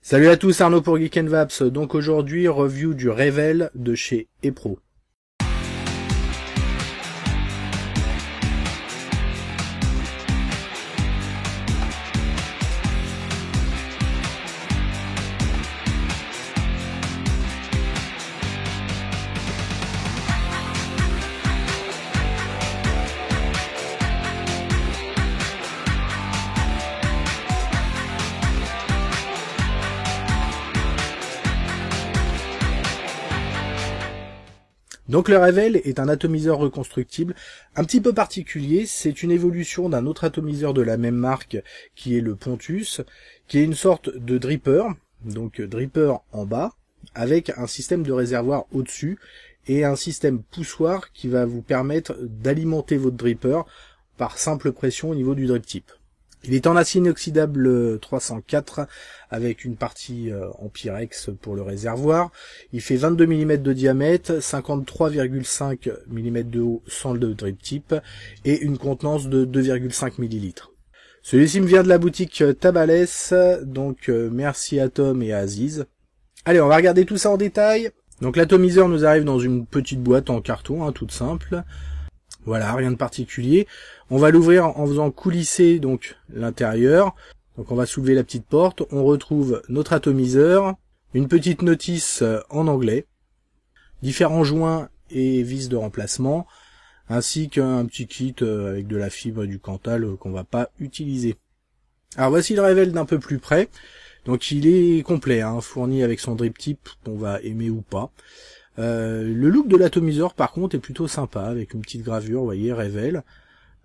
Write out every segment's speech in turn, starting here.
Salut à tous, Arnaud pour Geek & Vaps. Donc aujourd'hui, review du Revel de chez Epro. Donc le Revel est un atomiseur reconstructible un petit peu particulier. C'est une évolution d'un autre atomiseur de la même marque qui est le Pontus, qui est une sorte de dripper, donc dripper en bas, avec un système de réservoir au-dessus et un système poussoir qui va vous permettre d'alimenter votre dripper par simple pression au niveau du drip tip. Il est en acier inoxydable 304 avec une partie en Pyrex pour le réservoir. Il fait 22 mm de diamètre, 53,5 mm de haut sans le drip tip et une contenance de 2,5 ml. Celui-ci me vient de la boutique Tabalès, donc merci à Tom et à Aziz. Allez, on va regarder tout ça en détail. Donc l'atomiseur nous arrive dans une petite boîte en carton, toute simple. Voilà, rien de particulier. On va l'ouvrir en faisant coulisser donc l'intérieur. Donc on va soulever la petite porte. On retrouve notre atomiseur, une petite notice en anglais, différents joints et vis de remplacement, ainsi qu'un petit kit avec de la fibre et du Cantal qu'on va pas utiliser. Alors voici le Revel d'un peu plus près. Donc il est complet, fourni avec son drip tip qu'on va aimer ou pas. Le look de l'atomiseur par contre est plutôt sympa, avec une petite gravure, vous voyez, Revel,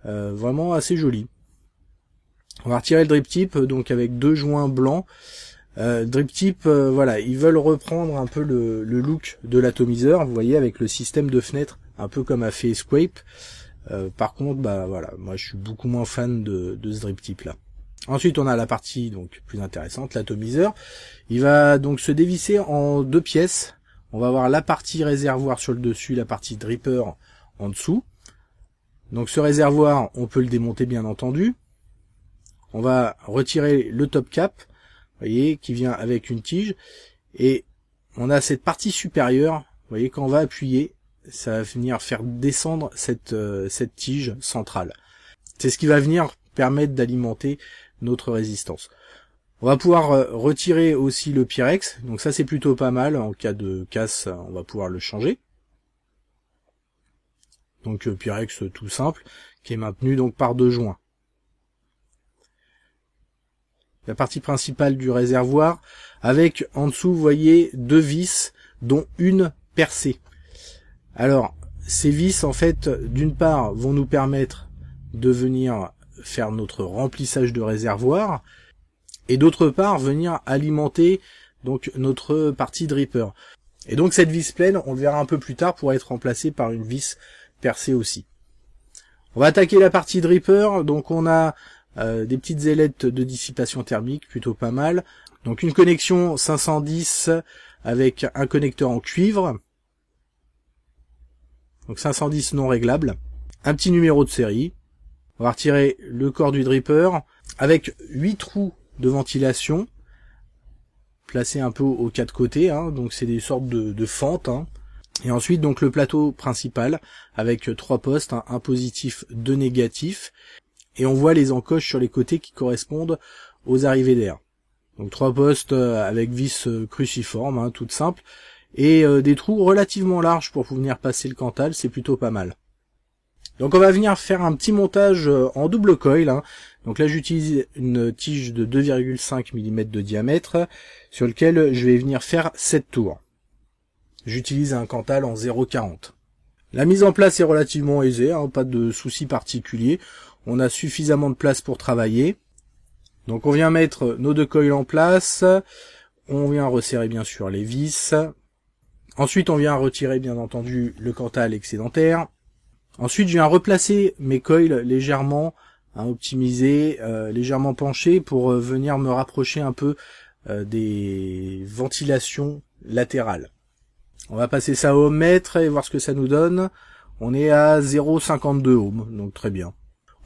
vraiment assez joli. On va retirer le drip tip, donc avec deux joints blancs. Drip tip, voilà, ils veulent reprendre un peu le look de l'atomiseur, vous voyez, avec le système de fenêtre, un peu comme a fait Escape. Par contre, voilà, moi je suis beaucoup moins fan de ce drip tip là. Ensuite, on a la partie donc plus intéressante, l'atomiseur. Il va donc se dévisser en deux pièces. On va avoir la partie réservoir sur le dessus, la partie dripper en dessous. Donc ce réservoir, on peut le démonter bien entendu. On va retirer le top cap, vous voyez, qui vient avec une tige. Et on a cette partie supérieure, vous voyez, quand on va appuyer, ça va venir faire descendre cette tige centrale. C'est ce qui va venir permettre d'alimenter notre résistance. On va pouvoir retirer aussi le Pyrex, donc ça c'est plutôt pas mal, en cas de casse on va pouvoir le changer. Donc Pyrex tout simple, qui est maintenu donc par deux joints. La partie principale du réservoir, avec en dessous vous voyez deux vis, dont une percée. Alors ces vis en fait d'une part vont nous permettre de venir faire notre remplissage de réservoir, et d'autre part venir alimenter donc notre partie dripper. Et donc cette vis pleine, on le verra un peu plus tard, pourra être remplacée par une vis percée aussi. On va attaquer la partie dripper, donc on a des petites ailettes de dissipation thermique, plutôt pas mal. Donc une connexion 510 avec un connecteur en cuivre, donc 510 non réglable, un petit numéro de série. On va retirer le corps du dripper avec 8 trous de ventilation placés un peu aux quatre côtés, donc c'est des sortes de fentes, et ensuite donc le plateau principal avec 3 postes, un positif, 2 négatifs, et on voit les encoches sur les côtés qui correspondent aux arrivées d'air. Donc 3 postes avec vis cruciformes, toutes simples, et des trous relativement larges pour venir passer le Cantal, c'est plutôt pas mal. Donc on va venir faire un petit montage en double coil. Donc là j'utilise une tige de 2,5 mm de diamètre sur lequel je vais venir faire 7 tours. J'utilise un Cantal en 0,40. La mise en place est relativement aisée, pas de soucis particuliers. On a suffisamment de place pour travailler. Donc on vient mettre nos deux coils en place. On vient resserrer bien sûr les vis. Ensuite on vient retirer bien entendu le Cantal excédentaire. Ensuite, je viens replacer mes coils légèrement optimisés, légèrement penchés pour venir me rapprocher un peu des ventilations latérales. On va passer ça au ohm mètre et voir ce que ça nous donne. On est à 0,52 ohms, donc très bien.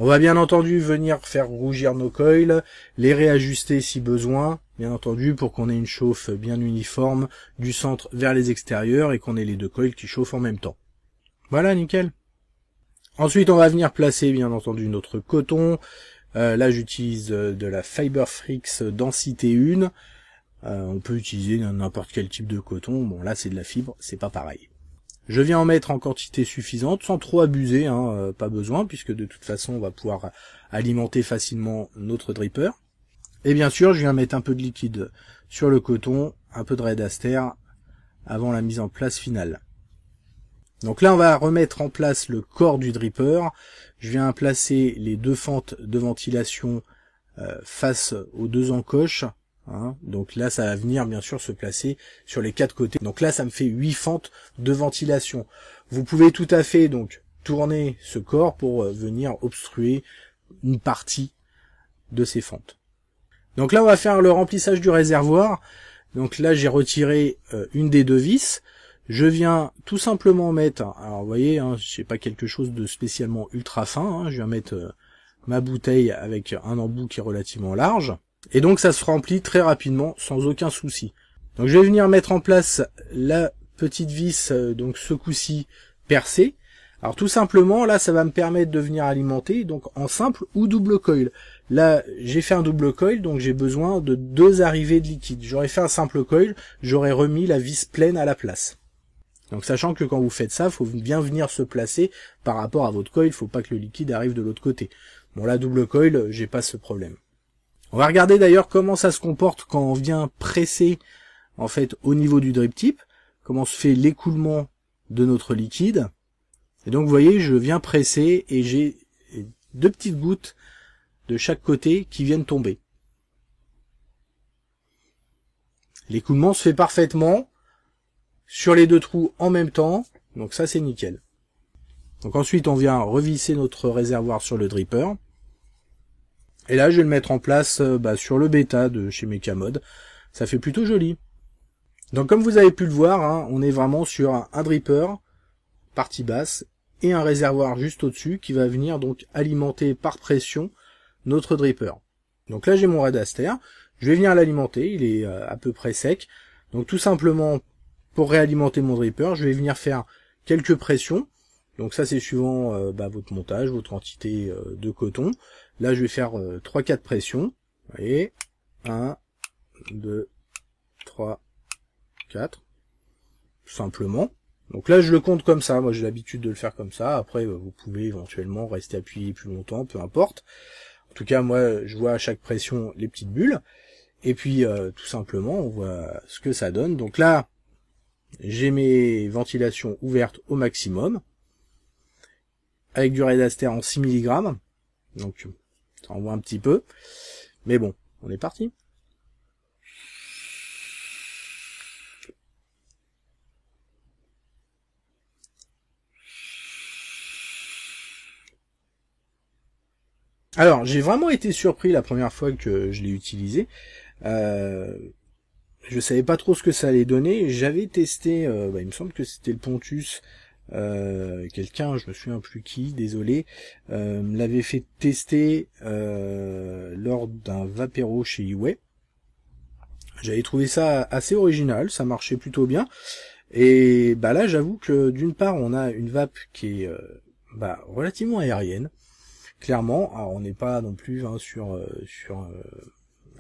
On va bien entendu venir faire rougir nos coils, les réajuster si besoin, bien entendu pour qu'on ait une chauffe bien uniforme du centre vers les extérieurs et qu'on ait les deux coils qui chauffent en même temps. Voilà, nickel. Ensuite, on va venir placer bien entendu notre coton. Là, j'utilise de la Fiberfrix densité 1. On peut utiliser n'importe quel type de coton. Bon, là, c'est de la fibre, c'est pas pareil. Je viens en mettre en quantité suffisante, sans trop abuser, pas besoin, puisque de toute façon, on va pouvoir alimenter facilement notre dripper. Et bien sûr, je viens mettre un peu de liquide sur le coton, un peu de Red Aster, avant la mise en place finale. Donc là, on va remettre en place le corps du dripper. Je viens placer les deux fentes de ventilation face aux deux encoches. Donc là, ça va venir bien sûr se placer sur les quatre côtés. Donc là, ça me fait 8 fentes de ventilation. Vous pouvez tout à fait donc tourner ce corps pour venir obstruer une partie de ces fentes. Donc là, on va faire le remplissage du réservoir. Donc là, j'ai retiré une des deux vis. Je viens tout simplement mettre, alors vous voyez, c'est pas quelque chose de spécialement ultra fin. Je viens mettre ma bouteille avec un embout qui est relativement large. Et donc ça se remplit très rapidement sans aucun souci. Donc je vais venir mettre en place la petite vis, donc ce coup-ci percée. Alors tout simplement, là ça va me permettre de venir alimenter donc en simple ou double coil. Là j'ai fait un double coil, donc j'ai besoin de 2 arrivées de liquide. J'aurais fait un simple coil, j'aurais remis la vis pleine à la place. Donc sachant que quand vous faites ça, il faut bien venir se placer par rapport à votre coil, il faut pas que le liquide arrive de l'autre côté. Bon là double coil, j'ai pas ce problème. On va regarder d'ailleurs comment ça se comporte quand on vient presser en fait au niveau du drip tip, comment se fait l'écoulement de notre liquide. Et donc vous voyez, je viens presser et j'ai 2 petites gouttes de chaque côté qui viennent tomber. L'écoulement se fait parfaitement sur les 2 trous en même temps, donc ça c'est nickel. Donc ensuite on vient revisser notre réservoir sur le dripper. Et là, je vais le mettre en place sur le bêta de chez Mechamod. Ça fait plutôt joli. Donc comme vous avez pu le voir, on est vraiment sur un dripper, partie basse, et un réservoir juste au-dessus qui va venir donc alimenter par pression notre dripper. Donc là, j'ai mon Red Aster. Je vais venir l'alimenter, il est à peu près sec. Donc tout simplement, pour réalimenter mon dripper, je vais venir faire quelques pressions. Donc ça, c'est suivant votre montage, votre quantité de coton. Là, je vais faire 3-4 pressions. Vous voyez, 1, 2, 3, 4. Tout simplement. Donc là, je le compte comme ça. Moi, j'ai l'habitude de le faire comme ça. Après, vous pouvez éventuellement rester appuyé plus longtemps, peu importe. En tout cas, moi, je vois à chaque pression les petites bulles. Et puis, tout simplement, on voit ce que ça donne. Donc là, j'ai mes ventilations ouvertes au maximum. Avec du Red Aster en 6 mg. Donc, ça envoie un petit peu. Mais bon, on est parti. Alors, j'ai vraiment été surpris la première fois que je l'ai utilisé. Je savais pas trop ce que ça allait donner. J'avais testé, il me semble que c'était le Pontus. Quelqu'un, je me souviens plus qui, désolé, me l'avait fait tester lors d'un Vapéro chez Iway. J'avais trouvé ça assez original, ça marchait plutôt bien. Et là, j'avoue que d'une part, on a une vape qui est relativement aérienne. Clairement, alors on n'est pas non plus sur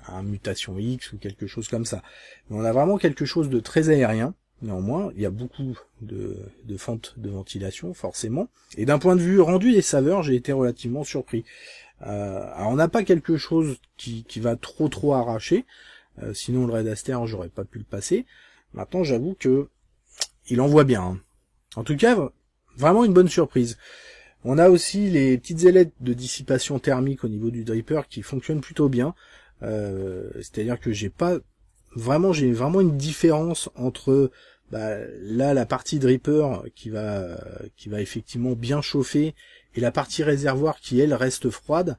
un Mutation X ou quelque chose comme ça. Mais on a vraiment quelque chose de très aérien. Néanmoins, il y a beaucoup de fentes de ventilation, forcément. Et d'un point de vue rendu des saveurs, j'ai été relativement surpris. Alors on n'a pas quelque chose qui va trop arracher. Sinon, le Red Aster, j'aurais pas pu le passer. Maintenant, j'avoue que il envoie bien. En tout cas, vraiment une bonne surprise. On a aussi les petites ailettes de dissipation thermique au niveau du dripper qui fonctionnent plutôt bien. C'est-à-dire que j'ai vraiment une différence entre là la partie dripper qui va effectivement bien chauffer et la partie réservoir qui elle reste froide.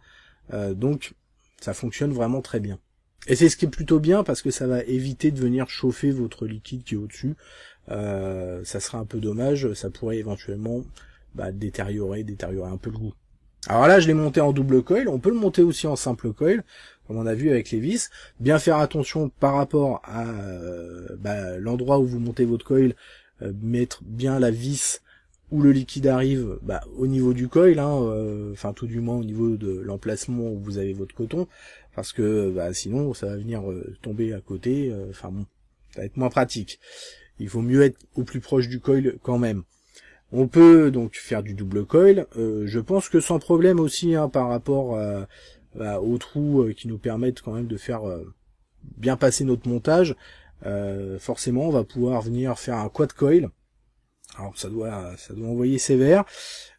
Donc ça fonctionne vraiment très bien. Et c'est ce qui est plutôt bien parce que ça va éviter de venir chauffer votre liquide qui est au-dessus. Ça serait un peu dommage, ça pourrait éventuellement détériorer un peu le goût. Alors là, je l'ai monté en double coil, on peut le monter aussi en simple coil, comme on a vu avec les vis. Bien faire attention par rapport à l'endroit où vous montez votre coil, mettre bien la vis où le liquide arrive au niveau du coil, enfin tout du moins au niveau de l'emplacement où vous avez votre coton, parce que sinon ça va venir tomber à côté, ça va être moins pratique. Il faut mieux être au plus proche du coil quand même. On peut donc faire du double coil, je pense que sans problème aussi par rapport aux trous qui nous permettent quand même de faire bien passer notre montage. Forcément on va pouvoir venir faire un quad coil. Alors ça doit envoyer sévère,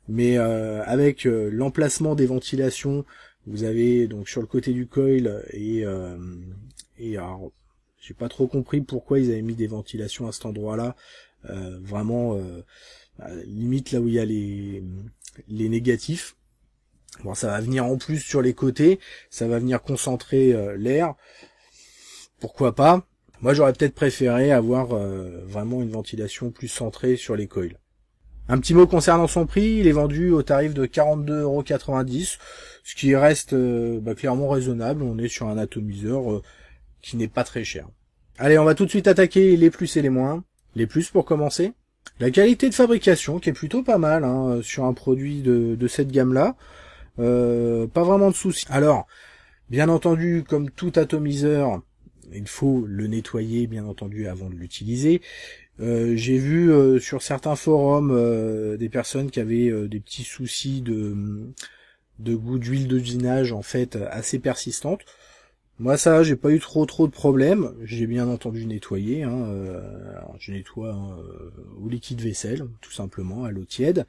mais avec l'emplacement des ventilations, vous avez donc sur le côté du coil et alors j'ai pas trop compris pourquoi ils avaient mis des ventilations à cet endroit-là, vraiment limite là où il y a les négatifs. Bon, ça va venir en plus sur les côtés, ça va venir concentrer l'air. Pourquoi pas? Moi, j'aurais peut-être préféré avoir vraiment une ventilation plus centrée sur les coils. Un petit mot concernant son prix, il est vendu au tarif de 42,90 €, ce qui reste clairement raisonnable. On est sur un atomiseur qui n'est pas très cher. Allez, on va tout de suite attaquer les plus et les moins. Les plus pour commencer. La qualité de fabrication qui est plutôt pas mal sur un produit de cette gamme-là. Pas vraiment de soucis. Alors, bien entendu, comme tout atomiseur, il faut le nettoyer, bien entendu, avant de l'utiliser. J'ai vu sur certains forums des personnes qui avaient des petits soucis de goût d'huile d'usinage, en fait, assez persistante. Moi, ça, j'ai pas eu trop de problèmes. J'ai bien entendu nettoyé. Alors, je nettoie au liquide vaisselle, tout simplement, à l'eau tiède.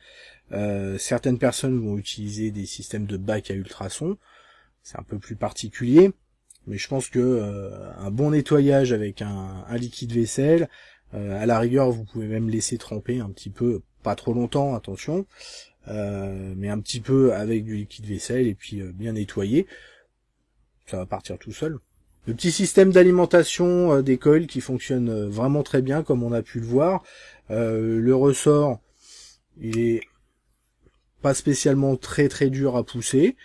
Certaines personnes vont utiliser des systèmes de bac à ultrasons. C'est un peu plus particulier. Mais je pense que un bon nettoyage avec un liquide vaisselle, à la rigueur, vous pouvez même laisser tremper un petit peu, pas trop longtemps, attention, mais un petit peu avec du liquide vaisselle et puis bien nettoyer. Ça va partir tout seul. Le petit système d'alimentation des coils qui fonctionne vraiment très bien, comme on a pu le voir. Le ressort, il est pas spécialement très dur à pousser.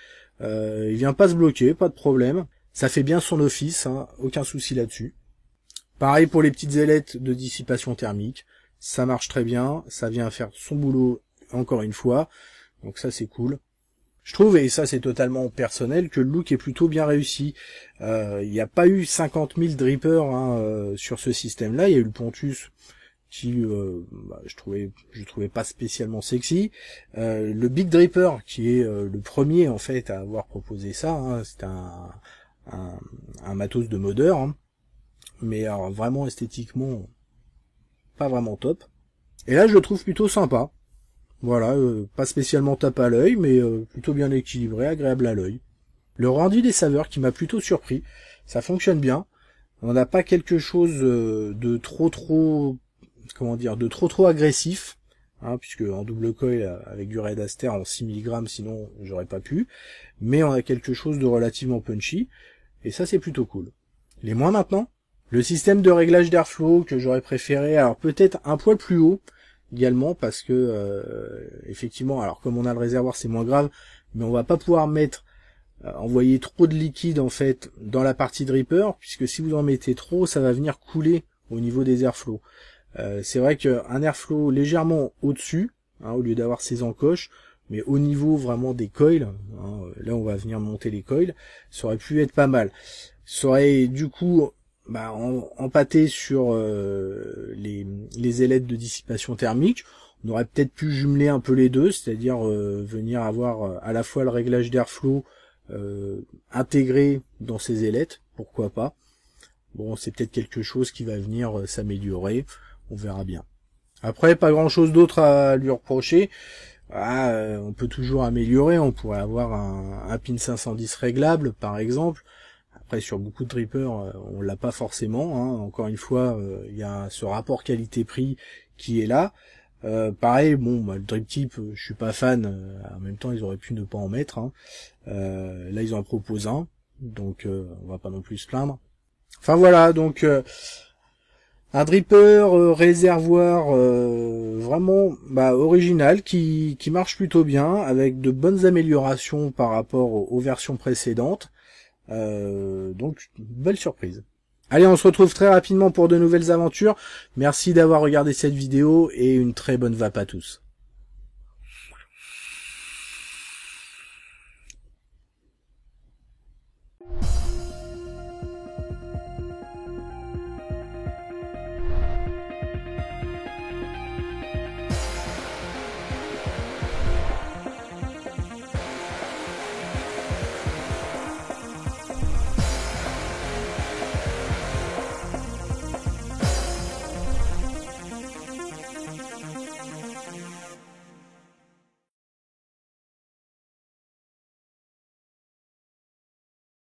Il vient pas se bloquer, pas de problème. Ça fait bien son office, aucun souci là-dessus. Pareil pour les petites ailettes de dissipation thermique. Ça marche très bien, ça vient faire son boulot encore une fois. Donc ça c'est cool. Je trouve, et ça c'est totalement personnel, que le look est plutôt bien réussi. Il n'y a pas eu 50 000 drippers sur ce système-là. Il y a eu le Pontus qui, je trouvais pas spécialement sexy. Le Big Dripper qui est le premier en fait à avoir proposé ça. C'est un matos de modeur, mais alors vraiment esthétiquement pas vraiment top. Et là je le trouve plutôt sympa. Voilà, pas spécialement tape à l'œil, mais plutôt bien équilibré, agréable à l'œil. Le rendu des saveurs qui m'a plutôt surpris, ça fonctionne bien. On n'a pas quelque chose de trop agressif, puisque en double coil avec du Red Aster en 6 mg, sinon j'aurais pas pu. Mais on a quelque chose de relativement punchy, et ça c'est plutôt cool. Les moins maintenant, le système de réglage d'airflow que j'aurais préféré, alors peut-être un poil plus haut, également parce que effectivement, alors comme on a le réservoir c'est moins grave, mais on va pas pouvoir envoyer trop de liquide en fait dans la partie dripper, puisque si vous en mettez trop, ça va venir couler au niveau des airflows. C'est vrai qu'un airflow légèrement au-dessus, au lieu d'avoir ces encoches, mais au niveau vraiment des coils, là on va venir monter les coils, ça aurait pu être pas mal. Ça aurait du coup empâté sur les ailettes de dissipation thermique. On aurait peut-être pu jumeler un peu les deux, c'est-à-dire venir avoir à la fois le réglage d'airflow intégré dans ces ailettes, pourquoi pas. Bon, c'est peut-être quelque chose qui va venir s'améliorer, on verra bien. Après, pas grand-chose d'autre à lui reprocher. On peut toujours améliorer, on pourrait avoir un pin 510 réglable, par exemple. Après, sur beaucoup de drippers, on l'a pas forcément. Encore une fois, il y a ce rapport qualité-prix qui est là. Pareil, le drip tip, je suis pas fan. En même temps, ils auraient pu ne pas en mettre. Là, ils en proposent un, donc on va pas non plus se plaindre. Enfin voilà, donc Un dripper réservoir vraiment original qui marche plutôt bien, avec de bonnes améliorations par rapport aux versions précédentes. Donc, belle surprise. Allez, on se retrouve très rapidement pour de nouvelles aventures. Merci d'avoir regardé cette vidéo et une très bonne vape à tous.